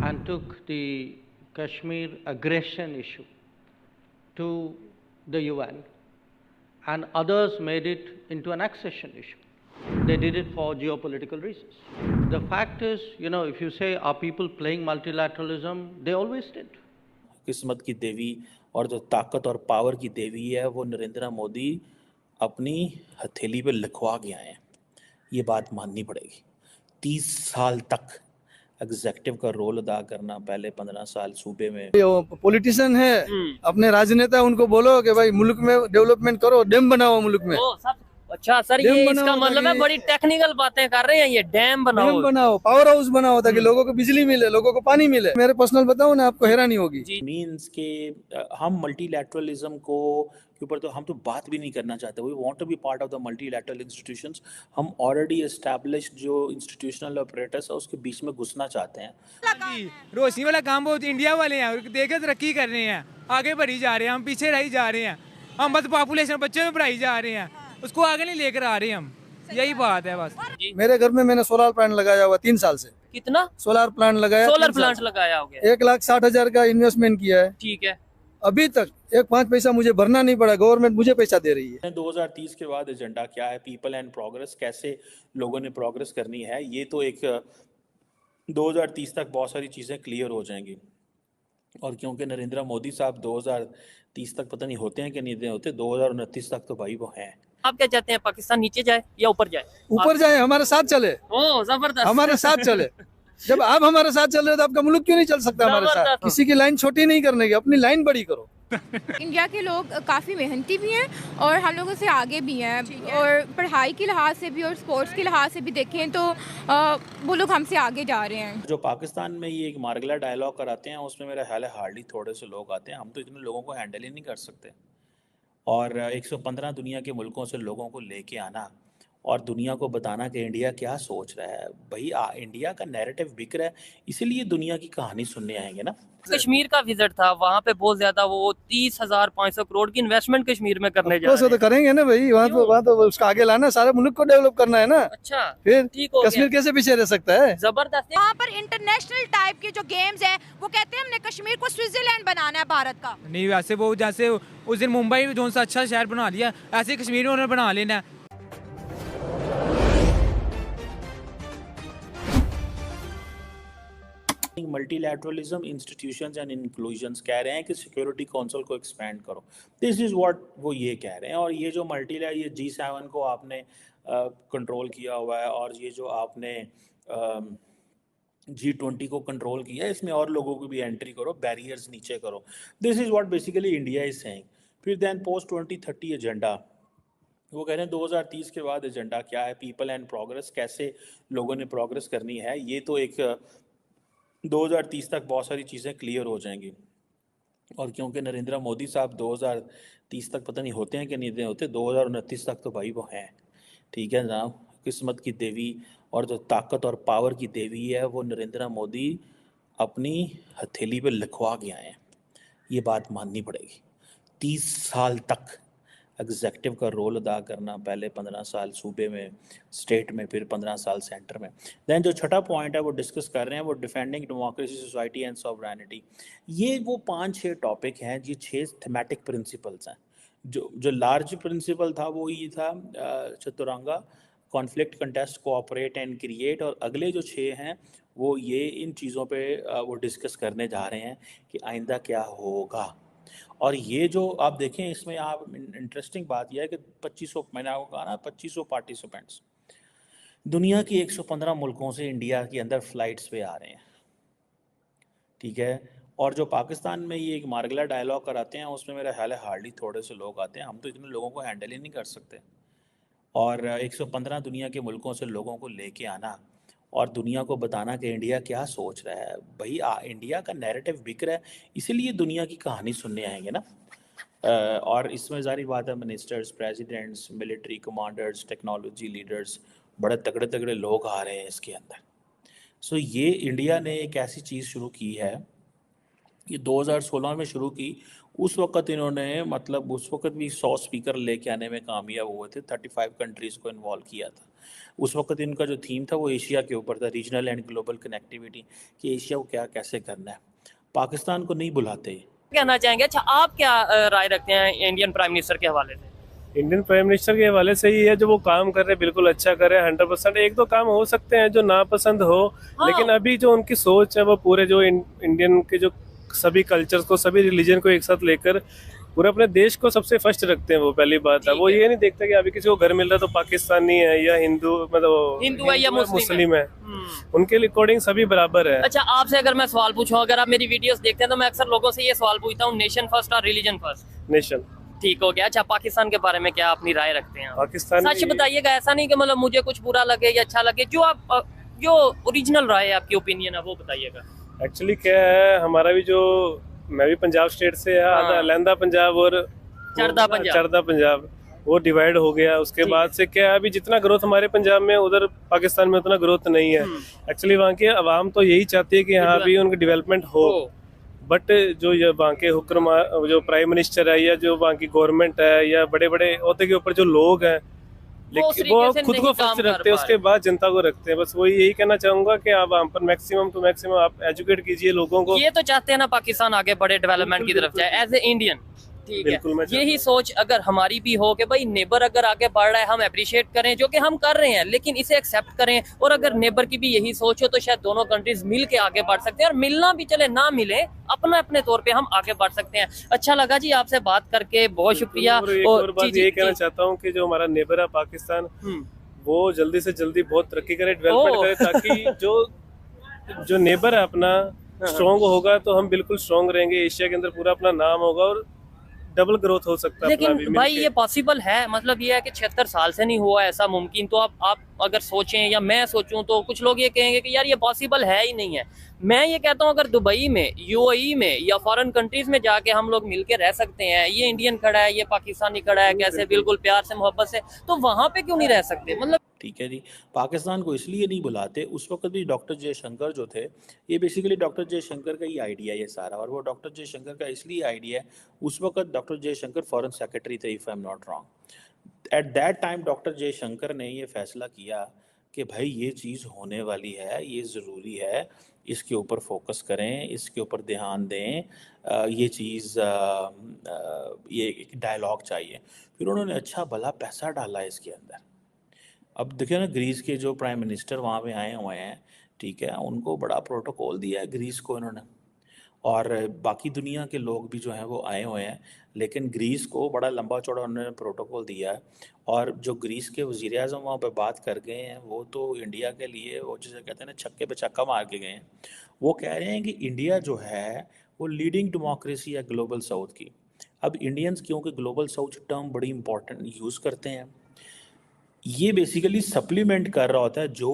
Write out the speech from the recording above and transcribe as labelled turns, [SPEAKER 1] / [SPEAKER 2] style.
[SPEAKER 1] and took the Kashmir aggression issue to the UN, and others made it into an accession issue. They did it for geopolitical reasons. The fact is, if you say, are people playing multilateralism? They always did.
[SPEAKER 2] किस्मत की देवी और जो ताकत और power की देवी है वो नरेंद्र मोदी अपनी हथेली पे लिखवा के आए हैं। ये बात माननी पड़ेगी। 30 साल तक एग्जीक्यूटिव का रोल अदा करना, पहले 15 साल सूबे में।
[SPEAKER 3] पॉलिटिशियन है, अपने राजनेता उनको बोलो कि भाई मुल्क में डेवलपमेंट करो, डैम बनाओ मुल्क में।
[SPEAKER 4] अच्छा सर, ये इसका मतलब है बड़ी टेक्निकल बातें कर रहे हैं। ये डैम बनाओ,
[SPEAKER 3] पावर हाउस बनाओ ताकि लोगों को बिजली मिले, लोगों को पानी मिले। मेरे पर्सनल बताओ ना, आपको हैरानी होगी।
[SPEAKER 2] मींस के हम मल्टीलैटरलिज्म को के ऊपर तो हम तो बात भी नहीं करना चाहते। We want to be part of the multilateral institutions. हम ऑलरेडी एस्टैब्लिश्ड जो इंस्टीट्यूशनल ऑपरेटर्स है उसके बीच में घुसना चाहते हैं।
[SPEAKER 5] रोशनी वाला काम बहुत इंडिया वाले हैं, देखे तरक्की कर रहे हैं, आगे बढ़ी जा रहे हैं, हम पीछे रही जा रहे हैं। हम बस पॉपुलेशन बच्चे में बढ़ाई जा रहे हैं, उसको आगे नहीं लेकर आ रहे हैं हम। यही बात है बस।
[SPEAKER 3] मेरे घर में मैंने सोलर प्लांट लगाया हुआ 3 साल से।
[SPEAKER 4] कितना
[SPEAKER 3] सोलर प्लांट लगाया?
[SPEAKER 4] सोलर प्लांट लगाया हो गया।
[SPEAKER 3] 1,60,000 का इन्वेस्टमेंट किया है।
[SPEAKER 4] ठीक है,
[SPEAKER 3] अभी तक 1 पैसा मुझे भरना नहीं पड़ा, गवर्नमेंट मुझे पैसा दे रही है।
[SPEAKER 2] 2030 के बाद एजेंडा क्या है? People and progress. कैसे लोगों ने प्रोग्रेस करनी है, ये तो एक 2030 तक बहुत सारी चीज़ें क्लियर हो जाएंगी। और क्योंकि नरेंद्र मोदी साहब 2030 तक पता नहीं होते हैं कि नहीं होते, 2029 तक तो भाई वो हैं।
[SPEAKER 4] आप क्या चाहते हैं, पाकिस्तान नीचे जाए या ऊपर जाए?
[SPEAKER 3] ऊपर जाए, हमारे साथ चले।
[SPEAKER 4] ओह जबरदस्त,
[SPEAKER 3] हमारे साथ चले। जब आप हमारे साथ चल रहे हो तो आपका मुल्क क्यों नहीं चल सकता हमारे साथ? किसी की लाइन छोटी नहीं करने की, अपनी लाइन बड़ी करो।
[SPEAKER 6] इंडिया के लोग काफ़ी मेहनती भी हैं और हम लोगों से आगे भी हैं, और पढ़ाई के लिहाज से भी और स्पोर्ट्स के लिहाज से भी देखें तो वो लोग हमसे आगे जा रहे हैं।
[SPEAKER 2] जो पाकिस्तान में ये एक मार्गला डायलॉग कराते हैं उसमें मेरा ख्याल है हार्डली थोड़े से लोग आते हैं। हम तो इतने लोगों को हैंडल ही नहीं कर सकते। और 115 दुनिया के मुल्कों से लोगों को लेके आना और दुनिया को बताना कि इंडिया क्या सोच रहा है। भाई इंडिया का नैरेटिव बिक रहा है, इसीलिए दुनिया की कहानी सुनने आएंगे ना।
[SPEAKER 4] कश्मीर का विजिट था, वहाँ पे बहुत ज्यादा वो 30,500 करोड़ की इन्वेस्टमेंट कश्मीर में करने जा रहे हैं।
[SPEAKER 3] तो करेंगे ना भाई, वहाँ तो उसका आगे लाना, सारे मुल्क को डेवलप करना है ना।
[SPEAKER 4] अच्छा,
[SPEAKER 3] फिर
[SPEAKER 4] ठीक हो
[SPEAKER 3] कश्मीर कैसे पीछे रह सकता है?
[SPEAKER 4] जबरदस्त।
[SPEAKER 6] वहाँ पर इंटरनेशनल टाइप के जो गेम्स हैं, वो कहते हैं हमने कश्मीर को स्विट्जरलैंड बनाना है भारत का।
[SPEAKER 5] नहीं, वैसे वो जैसे उस दिन मुंबई में जो सा अच्छा शहर बना लिया, ऐसे कश्मीर में उन्होंने बना लेना।
[SPEAKER 2] मल्टीलैटरलिज्म, इंस्टीट्यूशंस एंड इंक्लूजन्स कह रहे हैं कि सिक्योरिटी काउंसिल को एक्सपेंड करो। दिस इज़ व्हाट वो ये कह रहे हैं। और ये जो ये G7 को आपने कंट्रोल किया हुआ है, और ये जो आपने G20 को कंट्रोल किया है, इसमें और लोगों को भी एंट्री करो, बैरियर्स नीचे करो। This is what basically India is saying. फिर देन पोस्ट 2030 एजेंडा, वो कह रहे हैं 2030 के बाद एजेंडा क्या है? People and progress. कैसे लोगों ने प्रोग्रेस करनी है, ये तो एक 2030 तक बहुत सारी चीज़ें क्लियर हो जाएंगी। और क्योंकि नरेंद्र मोदी साहब 2030 तक पता नहीं होते हैं कि नहीं होते, 2029 तक तो भाई वो हैं। ठीक है जनाब। किस्मत की देवी और जो ताकत और पावर की देवी है वो नरेंद्र मोदी अपनी हथेली पे लिखवा के आए हैं। ये बात माननी पड़ेगी। 30 साल तक एग्जीक्यूटिव का रोल अदा करना, पहले 15 साल सूबे में, स्टेट में, फिर 15 साल सेंटर में। दैन जो छठा पॉइंट है वो डिस्कस कर रहे हैं, वो defending democracy, society and sovereignty. ये वो 5-6 टॉपिक हैं, ये 6 थीमेटिक प्रिंसिपल्स हैं। जो लार्ज प्रिंसिपल था वो ये था Chaturanga, conflict, contest, cooperate and create. और अगले जो 6 हैं वो ये इन चीज़ों पे वो डिस्कस करने जा रहे हैं कि आइंदा क्या होगा। और ये जो आप देखें, इसमें आप इंटरेस्टिंग बात यह है कि 2500, मैंने आपको कहा ना, 2500 पार्टिसिपेंट्स दुनिया की 115 मुल्कों से इंडिया के अंदर फ्लाइट्स पे आ रहे हैं। ठीक है। और जो पाकिस्तान में ये एक मार्गला डायलॉग कराते हैं उसमें मेरा ख्याल है हार्डली थोड़े से लोग आते हैं। हम तो इतने लोगों को हैंडल ही नहीं कर सकते। और 115 दुनिया के मुल्कों से लोगों को लेके आना और दुनिया को बताना कि इंडिया क्या सोच रहा है। भाई इंडिया का नैरेटिव बिक रहा है, इसीलिए दुनिया की कहानी सुनने आएंगे ना। और इसमें जारी बात है, ministers, presidents, military commanders, technology leaders, बड़े तगड़े तगड़े लोग आ रहे हैं इसके अंदर। सो ये इंडिया ने एक ऐसी चीज़ शुरू की है, ये 2016 में शुरू की। उस वक़्त इन्होंने उस वक़्त भी 100 स्पीकर लेके आने में कामयाब हुए थे। 35 कंट्रीज़ को इन्वॉल्व किया था। उस वक्त इनका जो थीम था वो एशिया के ऊपर था, रीजनल एंड ग्लोबल कनेक्टिविटी, कि एशिया को क्या कैसे करना है। पाकिस्तान को नहीं बुलाते।
[SPEAKER 4] कहना चाहेंगे। अच्छा, आप क्या राय रखते हैं इंडियन प्राइम मिनिस्टर के हवाले से?
[SPEAKER 7] इंडियन प्राइम मिनिस्टर के हवाले से ही है, जो वो काम कर रहे हैं बिल्कुल अच्छा कर रहे हैं 100%। एक दो काम हो सकते हैं जो नापसंद हो,
[SPEAKER 4] हाँ।
[SPEAKER 7] लेकिन अभी जो उनकी सोच है वो पूरे जो इंडियन के जो सभी कल्चर्स को, सभी रिलीजन को एक साथ लेकर पूरे अपने देश को सबसे फर्स्ट रखते हैं। वो पहली बात है, वो ये नहीं देखता कि अभी किसी को घर मिल रहा है तो पाकिस्तानी है या हिंदू, मतलब
[SPEAKER 4] हिंदू है या
[SPEAKER 7] मुस्लिम है, उनके अकॉर्डिंग सभी बराबर है।
[SPEAKER 4] अच्छा, आपसे अगर मैं सवाल पूछूं, अगर आप मेरी वीडियोस देखते हैं तो मैं अक्सर लोगों से ये सवाल पूछता हूँ, नेशन फर्स्ट और रिलीजन फर्स्ट?
[SPEAKER 7] नेशन।
[SPEAKER 4] ठीक हो गया। अच्छा, पाकिस्तान के बारे में क्या अपनी राय रखते हैं?
[SPEAKER 7] पाकिस्तान
[SPEAKER 4] सच बताइएगा, ऐसा नहीं कि मतलब मुझे कुछ बुरा लगे या अच्छा लगे, जो ओरिजिनल राय है आपकी ओपिनियन है वो बताइएगा।
[SPEAKER 7] एक्चुअली क्या है, हमारा भी जो, मैं भी पंजाब स्टेट से है, आधा लहंदा पंजाब और चरदा पंजाब, वो डिवाइड हो गया। उसके बाद से क्या है, अभी जितना ग्रोथ हमारे पंजाब में, उधर पाकिस्तान में उतना ग्रोथ नहीं है। एक्चुअली वहाँ की आवाम तो यही चाहती है कि यहाँ भी उनकी डेवलपमेंट हो, बट जो ये वहाँ के हुक्म, जो प्राइम मिनिस्टर है या जो वहाँ की गवर्नमेंट है या बड़े बड़े ओहदे के ऊपर जो लोग हैं, लेकिन वो खुद को फर्स्ट रखते हैं, उसके बाद जनता को रखते हैं। बस वही यही कहना चाहूंगा कि आप वहाँ पर मैक्सिमम टू मैक्सिमम आप एजुकेट कीजिए लोगों को।
[SPEAKER 4] ये तो चाहते हैं ना पाकिस्तान आगे बढ़े, डेवलपमेंट की तरफ जाए एज ए इंडियन। ठीक है, यही सोच अगर हमारी भी हो कि भाई नेबर अगर आगे बढ़ रहा है हम अप्रिशिएट करें, जो कि हम कर रहे हैं, लेकिन इसे एक्सेप्ट करें। और अगर नेबर की भी यही सोच हो तो शायद दोनों कंट्रीज मिल के आगे बढ़ सकते हैं, और मिलना भी चले ना मिले, अपना अपने तौर पे हम आगे बढ़ सकते हैं। अच्छा लगा जी आपसे बात करके, बहुत शुक्रिया।
[SPEAKER 7] और बात ये कहना चाहता हूँ कि जो हमारा नेबर है पाकिस्तान, वो जल्दी से जल्दी बहुत तरक्की करे, डेवलपमेंट करे, ताकि जो नेबर है अपना स्ट्रॉन्ग होगा तो हम बिल्कुल स्ट्रॉन्ग रहेंगे, एशिया के अंदर पूरा अपना नाम होगा और डबल ग्रोथ हो सकता है।
[SPEAKER 4] लेकिन भाई ये पॉसिबल है? मतलब ये है कि 76 साल से नहीं हुआ ऐसा मुमकिन, तो आप अगर सोचें या मैं सोचूं तो कुछ लोग ये कहेंगे कि यार ये पॉसिबल है ही नहीं है। मैं ये कहता हूँ अगर दुबई में, यूएई में या फॉरेन कंट्रीज में जाके हम लोग मिलके रह सकते हैं, ये इंडियन खड़ा है, ये पाकिस्तानी खड़ा है, कैसे बिल्कुल प्यार से मोहब्बत से, तो वहां पे क्यों नहीं रह सकते? मतलब
[SPEAKER 2] ठीक है जी, पाकिस्तान को इसलिए नहीं बुलाते, उस वक्त भी डॉक्टर जयशंकर जो थे, ये बेसिकली डॉक्टर जयशंकर का ही आइडिया है ये सारा, और वो डॉक्टर जयशंकर का इसलिए आइडिया है, उस वक्त डॉक्टर जयशंकर फॉरेन सेक्रेटरी थे, if I am not wrong. At that time doctor Jaishankar ने ये फैसला किया कि भाई ये चीज़ होने वाली है, ये ज़रूरी है, इसके ऊपर फोकस करें, इसके ऊपर ध्यान दें, ये चीज़, ये एक डायलॉग चाहिए। फिर उन्होंने अच्छा भला पैसा डाला इसके अंदर। अब देखिए ना, ग्रीस के जो प्राइम मिनिस्टर वहाँ पे आए हुए हैं, ठीक है, उनको बड़ा प्रोटोकॉल दिया है ग्रीस को इन्होंने, और बाकी दुनिया के लोग भी जो हैं वो आए हुए हैं, लेकिन ग्रीस को बड़ा लंबा चौड़ा उन्होंने प्रोटोकॉल दिया है। और जो ग्रीस के वज़ीर आज़म वहाँ पे बात कर गए हैं, वो तो इंडिया के लिए, वो जिसे कहते हैं ना, छक्के पे छक्का मार के गए हैं। वो कह रहे हैं कि इंडिया जो है वो लीडिंग डेमोक्रेसी है ग्लोबल साउथ की। अब इंडियंस क्योंकि ग्लोबल साउथ टर्म बड़ी इंपॉर्टेंट यूज़ करते हैं, ये बेसिकली सप्लीमेंट कर रहा होता है जो